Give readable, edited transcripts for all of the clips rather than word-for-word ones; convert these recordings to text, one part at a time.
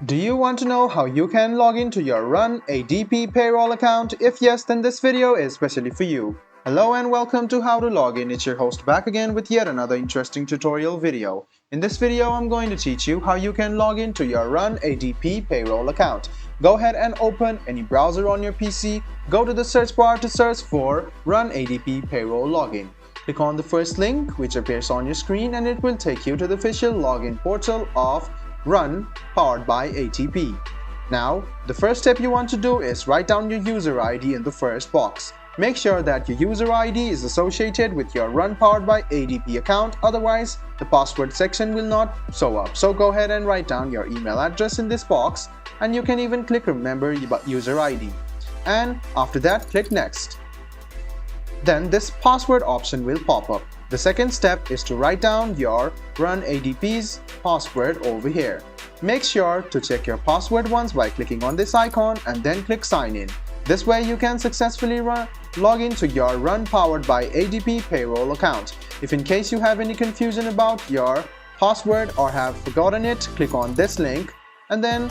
Do you want to know how you can log into your Run ADP Payroll account? If yes, then this video is especially for you. Hello and welcome to How to Log In. It's your host back again with yet another interesting tutorial video. In this video, I'm going to teach you how you can log into your Run ADP Payroll account. Go ahead and open any browser on your PC. Go to the search bar to search for Run ADP Payroll Login. Click on the first link which appears on your screen and it will take you to the official login portal of Run powered by ADP. Now, the first step you want to do is write down your user ID in the first box. Make sure that your user ID is associated with your Run powered by ADP account, otherwise the password section will not show up. So go ahead and write down your email address in this box, and you can even click remember user ID. And after that, click next. Then this password option will pop up. The second step is to write down your Run ADP's password over here. Make sure to check your password once by clicking on this icon and then click sign in. This way you can successfully log into your Run powered by ADP Payroll account. If in case you have any confusion about your password or have forgotten it, click on this link and then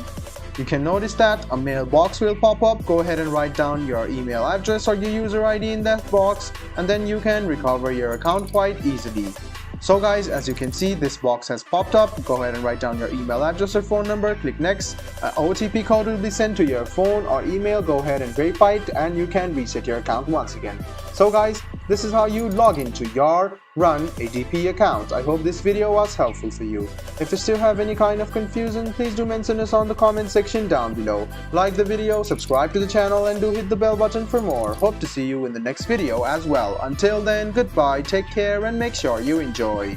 you can notice that a mailbox will pop up. Go ahead and write down your email address or your user ID in that box and then you can recover your account quite easily. So guys, as you can see, this box has popped up. Go ahead and write down your email address or phone number, click next. An OTP code will be sent to your phone or email. Go ahead and verify it and you can reset your account once again. So guys, this is how you log into your Run ADP account. I hope this video was helpful for you. If you still have any kind of confusion, please do mention us on the comment section down below. Like the video, subscribe to the channel and do hit the bell button for more. Hope to see you in the next video as well. Until then, goodbye, take care and make sure you enjoy.